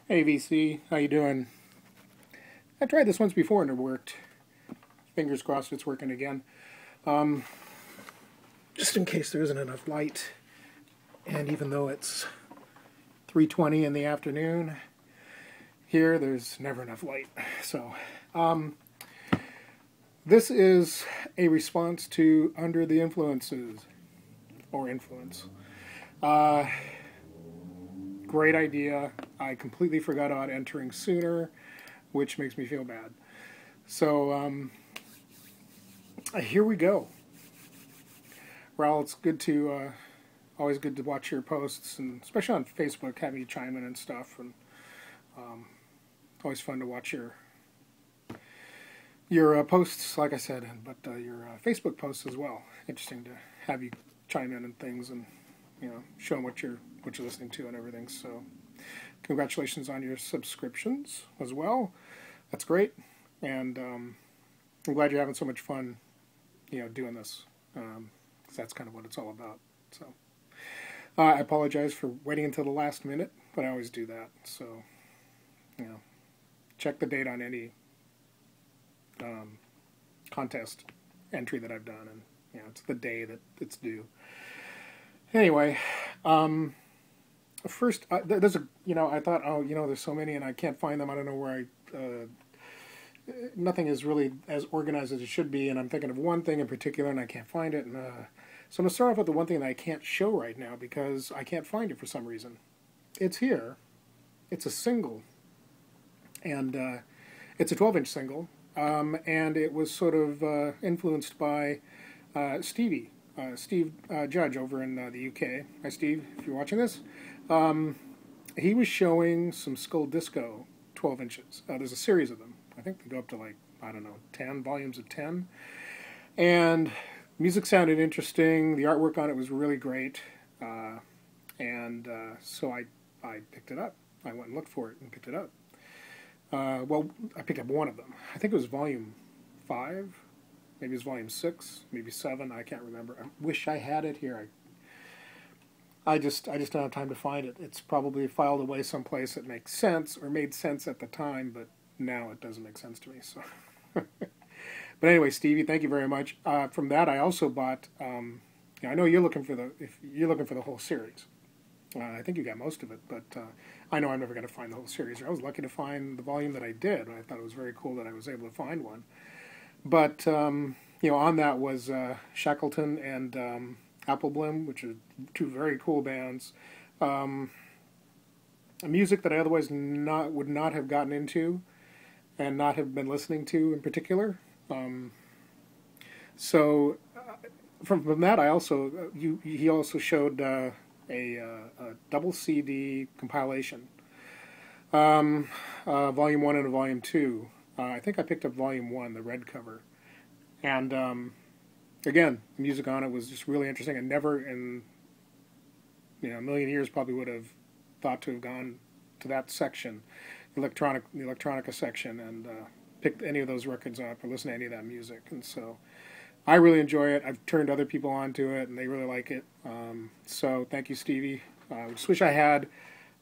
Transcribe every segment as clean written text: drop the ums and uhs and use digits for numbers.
Hey VC, how you doing? I tried this once before and it worked. Fingers crossed it's working again. Um, just in case there isn't enough light, and even though it's 3:20 in the afternoon, here there's never enough light. So, this is a response to Under the Influences, or Influence. Uh, Great idea. I completely forgot about entering sooner, which makes me feel bad. So, here we go. Raul, it's good to always good to watch your posts, and especially on Facebook, having you chime in and stuff. And always fun to watch your posts, like I said, but your Facebook posts as well. Interesting to have you chime in and things, and show them what you're listening to and everything. So, congratulations on your subscriptions as well. That's great, and I'm glad you're having so much fun, doing this. Because that's kind of what it's all about. So, I apologize for waiting until the last minute, but I always do that. So, check the date on any contest entry that I've done, and it's the day that it's due. Anyway, first there's I thought, there's so many and I can't find them. I don't know where nothing is really as organized as it should be, and I'm thinking of one thing in particular and I can't find it, and so I'm going to start off with the one thing that I can't show right now because I can't find it for some reason. It's here. It's a single, and it's a 12-inch single, and it was sort of influenced by Steve Judge over in the UK. Hi, Steve, if you're watching this. He was showing some Skull Disco 12 inches. There's a series of them. I think they go up to 10 volumes of 10. And music sounded interesting. The artwork on it was really great. So I picked it up. I went and looked for it and picked it up. I picked up one of them. I think it was volume 5. Maybe it was volume 6, maybe 7. I can't remember. I wish I had it here. I just don't have time to find it. It's probably filed away someplace that makes sense or made sense at the time, but now it doesn't make sense to me. So, but anyway, Stevie, thank you very much. From that, I also bought. I know you're looking for the whole series. I think you got most of it, but I know I'm never going to find the whole series. I was lucky to find the volume that I did. I thought it was very cool that I was able to find one. But on that was Shackleton and Appleblim, which are two very cool bands. Music that I otherwise would not have gotten into, and not have been listening to in particular. So from that, I also he also showed a double CD compilation, volume 1 and volume 2. I think I picked up volume 1, the red cover, and again, the music on it was just really interesting. I never in a million years probably would have thought to have gone to that section, the electronica section, and picked any of those records up or listened to any of that music. And so I really enjoy it. I've turned other people onto it, and they really like it. So thank you, Stevie. I just wish I had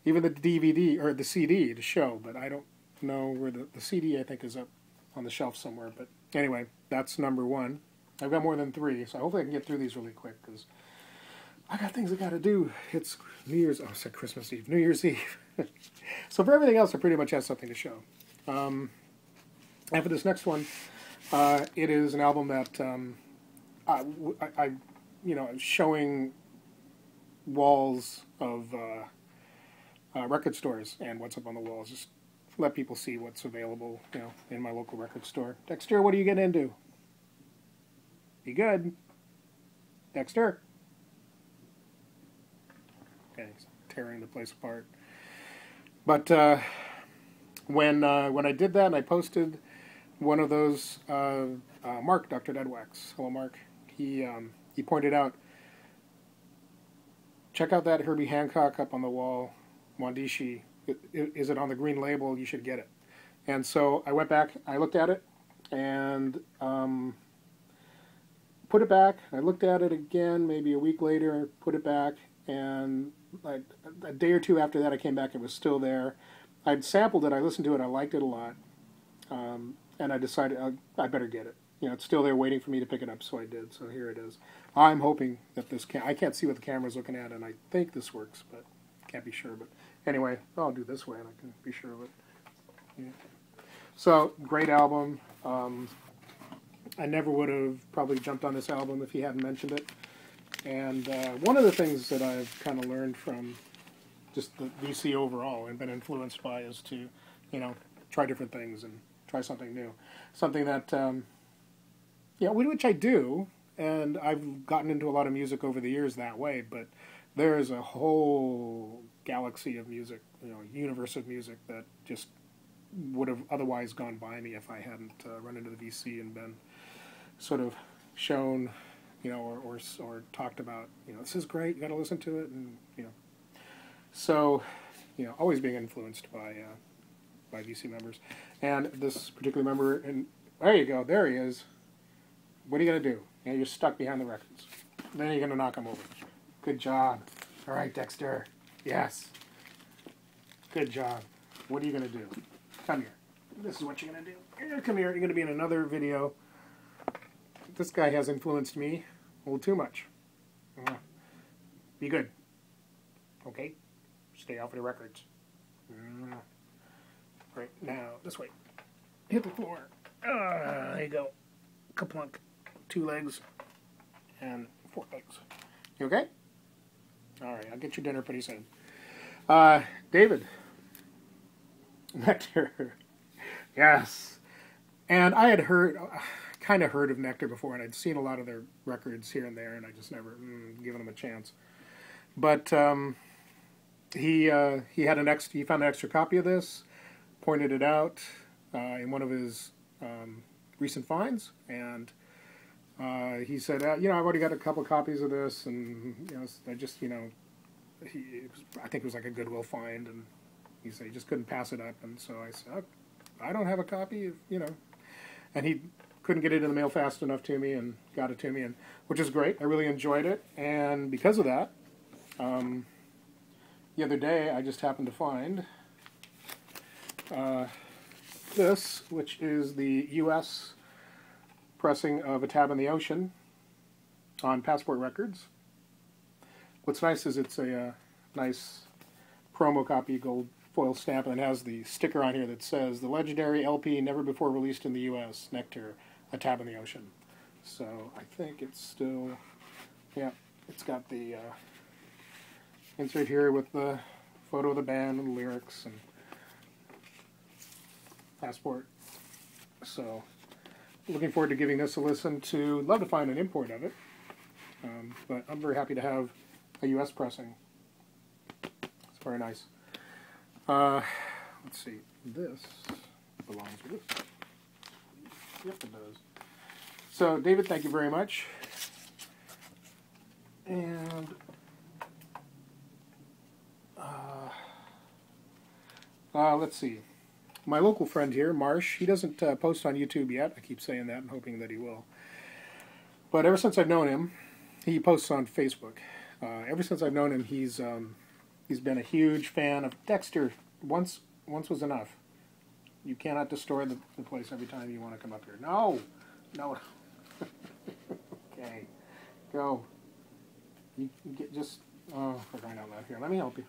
even the DVD or the CD to show, but I don't know where the CD, I think, is up on the shelf somewhere. But anyway, that's number 1. I've got more than 3, so hopefully I can get through these really quick because I got things I got to do. It's New Year's. I said Christmas Eve, New Year's Eve. So for everything else, I pretty much have something to show. And for this next one, it is an album that I showing walls of record stores and what's up on the walls. Just let people see what's available, in my local record store. Dexter, what are you getting into? Be good. Dexter. Okay, he's tearing the place apart. But when I did that and I posted one of those, Mark, Dr. Deadwax, hello Mark, he pointed out, check out that Herbie Hancock up on the wall, Wandishi. Is it on the green label? You should get it. And so I went back, I looked at it, and put it back. I looked at it again, maybe a week later, put it back, and like a day or two after that, I came back, it was still there. I'd sampled it, I listened to it, I liked it a lot, and I decided I better get it. You know, it's still there waiting for me to pick it up, so I did. So here it is. I'm hoping that this I can't see what the camera's looking at, and I think this works, but can't be sure. But anyway, I'll do this way, and I can be sure of it. Yeah. So, great album. I never would have probably jumped on this album if he hadn't mentioned it. And one of the things that I've kind of learned from just the VC overall and been influenced by is to, you know, try different things and try something new. Something that, yeah, which I do, and I've gotten into a lot of music over the years that way, but there is a whole galaxy of music, you know, universe of music that just would have otherwise gone by me if I hadn't run into the VC and been sort of shown, you know, or talked about, you know, this is great, you got to listen to it, and you know, so, you know, always being influenced by VC members, and this particular member, and there you go, there he is. What are you gonna do? You know, you're stuck behind the records. Then you're gonna knock him over. Good job. All right, Dexter. Yes. Good job. What are you gonna do? Come here. This is what you're gonna do. You're gonna come here. You're gonna be in another video. This guy has influenced me a little too much. Be good. Okay? Stay off of the records. Right, now, this way. Hit the floor. There you go. Kaplunk. 2 legs and 4 legs. You okay? Alright, I'll get you dinner pretty soon. David. Nectar. Yes. And I had heard, kind of heard of Nectar before, and I'd seen a lot of their records here and there, and I just never given them a chance. But he found an extra copy of this, pointed it out in one of his recent finds, and he said, you know, I've already got a couple copies of this, and you know, I just, you know, I think it was like a Goodwill find, and he said he just couldn't pass it up, and so I said, oh, I don't have a copy, you know, and he couldn't get it in the mail fast enough to me, and got it to me, and which is great. I really enjoyed it, and because of that, the other day I just happened to find this, which is the U.S. pressing of A Tab in the Ocean on Passport Records. What's nice is it's a nice promo copy, gold foil stamp, and it has the sticker on here that says, the legendary LP never before released in the U.S., Nectar, A Tab in the Ocean. So I think it's still, yeah, it's got the insert here with the photo of the band and the lyrics and Passport. So looking forward to giving this a listen to. Love to find an import of it, but I'm very happy to have a U.S. pressing. It's very nice. Let's see. This belongs with this. Yep, it does. So, David, thank you very much. And let's see. My local friend here, Marsh, he doesn't post on YouTube yet. I keep saying that and hoping that he will. But ever since I've known him, he posts on Facebook. Ever since I've known him, he's been a huge fan of Dexter. Once was enough. You cannot destroy the place every time you want to come up here. No. Okay. Go. You get just, oh, for crying out loud. Here, let me help you.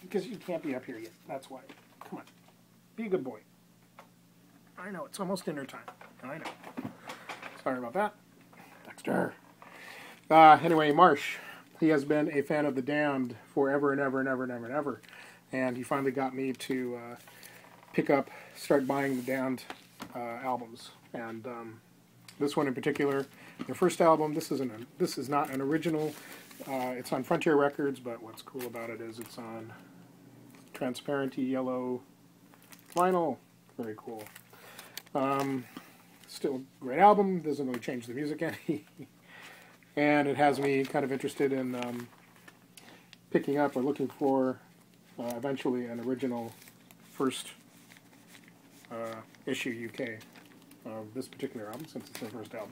Because you can't be up here yet. That's why. Come on. Be a good boy. I know, it's almost dinner time. I know. Sorry about that. Dexter. Anyway, Marsh. He has been a fan of The Damned forever and ever and ever and ever and ever. And he finally got me to start buying the Damned albums. And this one in particular, their first album, this is not an original. It's on Frontier Records, but what's cool about it is it's on transparent yellow vinyl. Very cool. Still a great album. Doesn't really change the music any. And it has me kind of interested in picking up or looking for eventually an original first issue UK of this particular album, since it's their first album.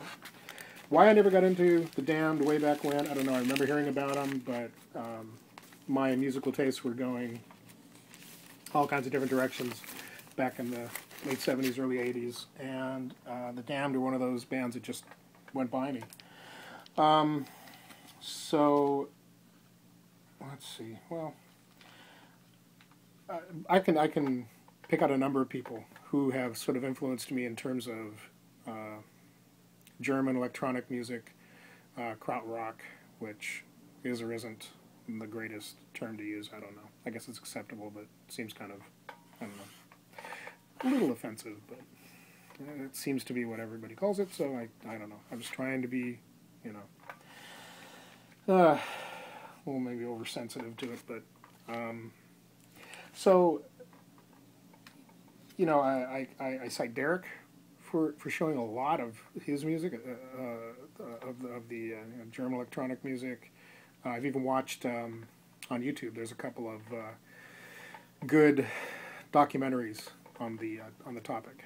Why I never got into The Damned way back when, I don't know. I remember hearing about them, but my musical tastes were going all kinds of different directions back in the late 70s, early 80s. And The Damned are one of those bands that just went by me. So, let's see. Well, I can pick out a number of people who have sort of influenced me in terms of German electronic music, krautrock, which is or isn't the greatest term to use. I don't know. I guess it's acceptable, but it seems kind of, I don't know, a little offensive, but it seems to be what everybody calls it, so I don't know. I'm just trying to be, you know, well, maybe oversensitive to it, but, so, you know, I cite Derek for showing a lot of his music, of the German electronic music. I've even watched on YouTube. There's a couple of good documentaries on the topic.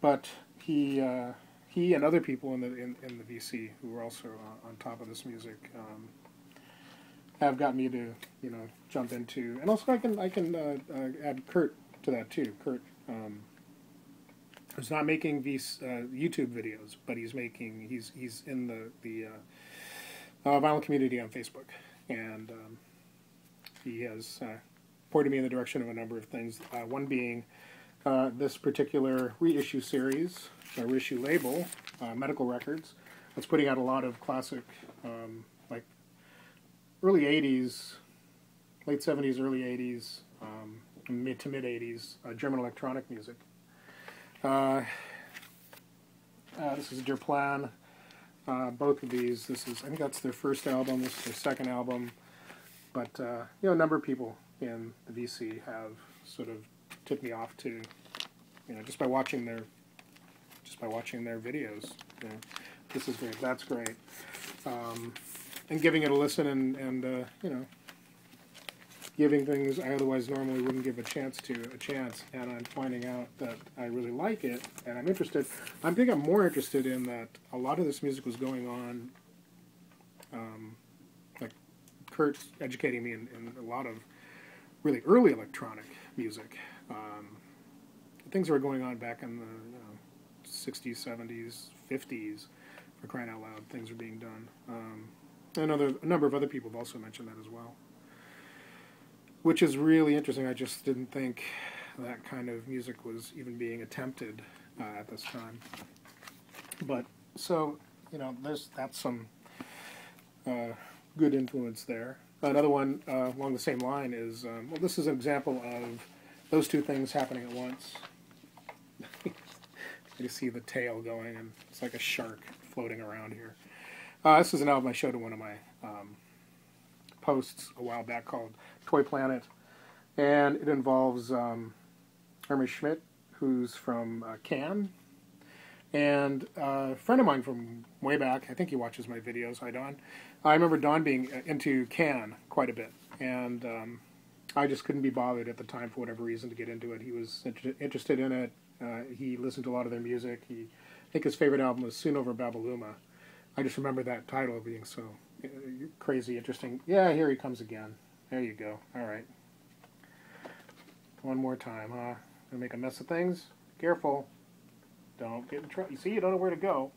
But he and other people in the VC who are also on top of this music have got me to, you know, jump into, and also I can add Kurt to that too. Kurt is not making these YouTube videos, but he's in the violent community on Facebook, and he has pointed me in the direction of a number of things. One being this particular reissue series, or reissue label, Medical Records, that's putting out a lot of classic, like early 80s, late 70s, early 80s, mid to mid 80s German electronic music. This is Der Plan. Both of these, I think that's their first album, this is their second album, but you know, a number of people in the VC have sort of tipped me off to, you know, just by watching their videos, you know, this is great, that's great, and giving it a listen, and you know, giving things I otherwise normally wouldn't give a chance, and I'm finding out that I really like it, and I'm interested. I think I'm more interested in that a lot of this music was going on, like Kurt's educating me in a lot of really early electronic music. Things that were going on back in the 60s, 70s, 50s, for crying out loud, things are being done. And a number of other people have also mentioned that as well, which is really interesting. I just didn't think that kind of music was even being attempted at this time. But, so, you know, that's some good influence there. Another one along the same line is, well, this is an example of those two things happening at once. You see the tail going, and it's like a shark floating around here. This is an album I showed in one of my posts a while back called Toy Planet, and it involves Hermes Schmidt, who's from Cannes, and a friend of mine from way back. I think he watches my videos. Hi, Don. I remember Don being into Cannes quite a bit, and I just couldn't be bothered at the time for whatever reason to get into it. He was interested in it. He listened to a lot of their music. I think his favorite album was Soon Over Babaluma. I just remember that title being so crazy interesting. Yeah, here he comes again. There you go. All right. One more time, huh? Gonna make a mess of things? Careful. Don't get in trouble. You see, you don't know where to go.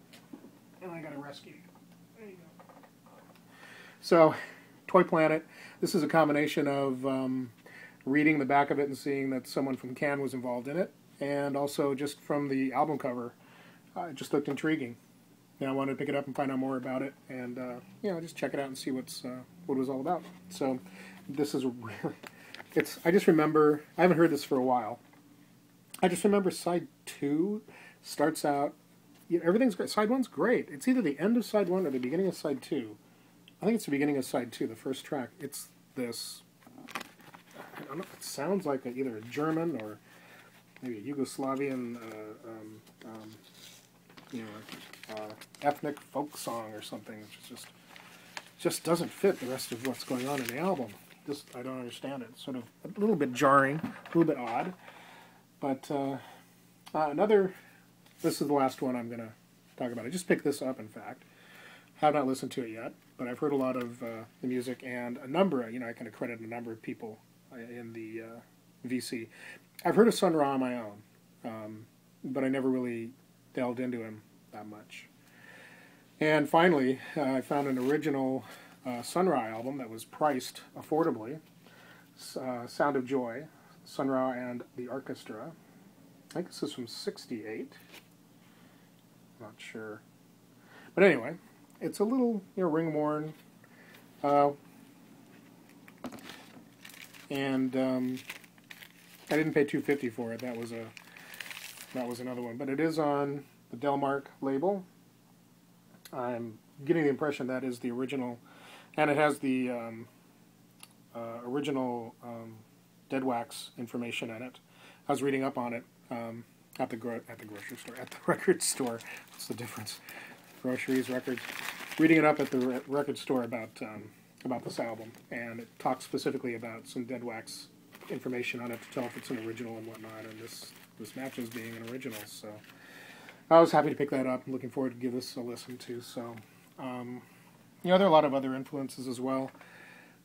And I gotta rescue you. There you go. So, Toy Planet. This is a combination of reading the back of it and seeing that someone from Cannes was involved in it, and also just from the album cover, it just looked intriguing. And I wanted to pick it up and find out more about it, and you know, just check it out and see what it was all about. So this is really, I just remember, I haven't heard this for a while. I just remember side 2 starts out, you know, everything's great. Side 1's great. It's either the end of side 1 or the beginning of side 2. I think it's the beginning of side 2, the first track. It's this, I don't know, it sounds like either a German or maybe a Yugoslavian, you know, ethnic folk song or something. It's just doesn't fit the rest of what's going on in the album. I don't understand it. It's sort of a little bit jarring, a little bit odd. But this is the last one I'm going to talk about. I just picked this up, in fact. Have not listened to it yet, but I've heard a lot of the music, and a number, you know, I can credit a number of people in the VC. I've heard of Sun Ra on my own, but I never really delved into him that much. And finally, I found an original Sun Ra album that was priced affordably. Sound of Joy, Sun Ra and the Orchestra. I think this is from '68. Not sure. But anyway, it's a little, ring-worn. And I didn't pay $2.50 for it. That was another one. But it is on the Delmark label. I'm getting the impression that is the original, and it has the original dead wax information in it. I was reading up on it at the grocery store, at the record store. What's the difference? Groceries, records. Reading it up at the record store about this album, and it talks specifically about some dead wax information on it to tell if it's an original and whatnot. And this matches being an original, so I was happy to pick that up. I'm looking forward to give this a listen to. So, there are a lot of other influences as well.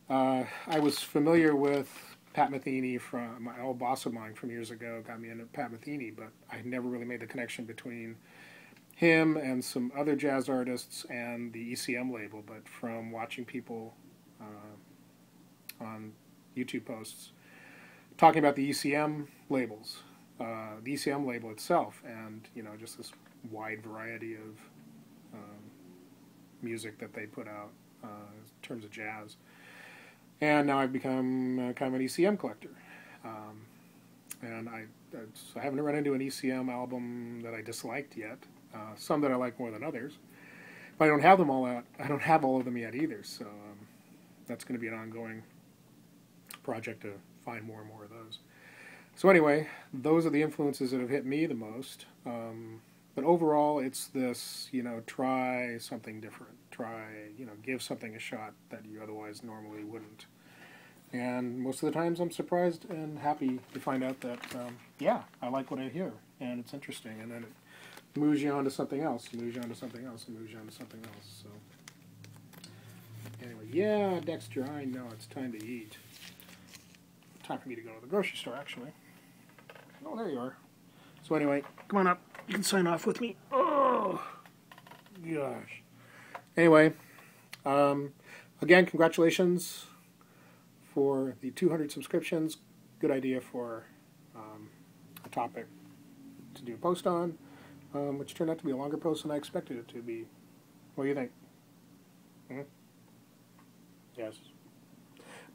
I was familiar with Pat Metheny from my old boss of mine from years ago. Got me into Pat Metheny, but I never really made the connection between him and some other jazz artists and the ECM label. But from watching people on YouTube posts talking about the ECM labels, the ECM label itself, and just this wide variety of music that they put out in terms of jazz. And now I've become kind of an ECM collector, and I haven't run into an ECM album that I disliked yet. Some that I like more than others, but I don't have them all out. I don't have all of them yet either. So that's going to be an ongoing project to find more and more of those. So anyway, those are the influences that have hit me the most. But overall, it's this, try something different. Give something a shot that you otherwise normally wouldn't. And most of the times I'm surprised and happy to find out that, I like what I hear, and it's interesting. And then it moves you on to something else, moves you on to something else, and moves you on to something else. So anyway, Dexter, I know it's time to eat. Time for me to go to the grocery store, actually. Oh, there you are. So anyway, come on up. You can sign off with me. Oh, gosh. Anyway, again, congratulations for the 200 subscriptions. Good idea for a topic to do a post on, which turned out to be a longer post than I expected it to be. What do you think? Yes.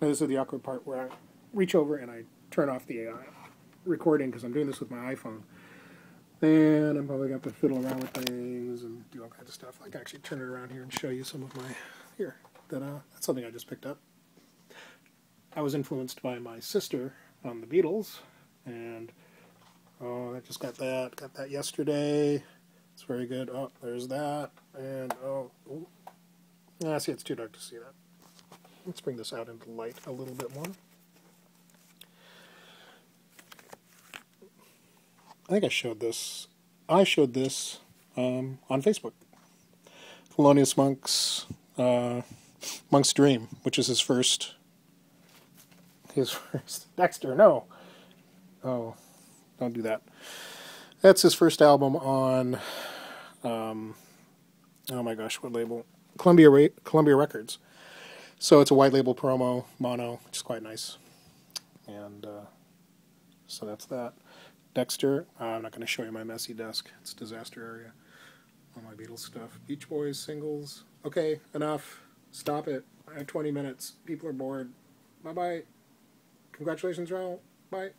Now, this is the awkward part where I reach over and I turn off the recording because I'm doing this with my iPhone. And I'm probably going to have to fiddle around with things and do all kinds of stuff. I can actually turn it around here and show you some of my... Here. That's something I just picked up. I was influenced by my sister on the Beatles. And, I just got that. Got that yesterday. It's very good. Oh, there's that. And, see, it's too dark to see that. Let's bring this out into light a little bit more. I think I showed this. I showed this on Facebook. Thelonious Monk's Dream, which is his first. Dexter, no. Oh, don't do that. That's his first album on. Oh my gosh, what label? Columbia Records. So it's a white label promo, mono, which is quite nice. And so that's that. Dexter, I'm not going to show you my messy desk. It's a disaster area. All my Beatles stuff. Beach Boys, singles. Okay, enough. Stop it. I have 20 minutes. People are bored. Bye-bye. Congratulations, Raul. Bye.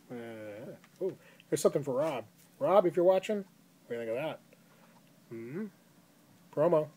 There's something for Rob. Rob, if you're watching, what do you think of that? Promo.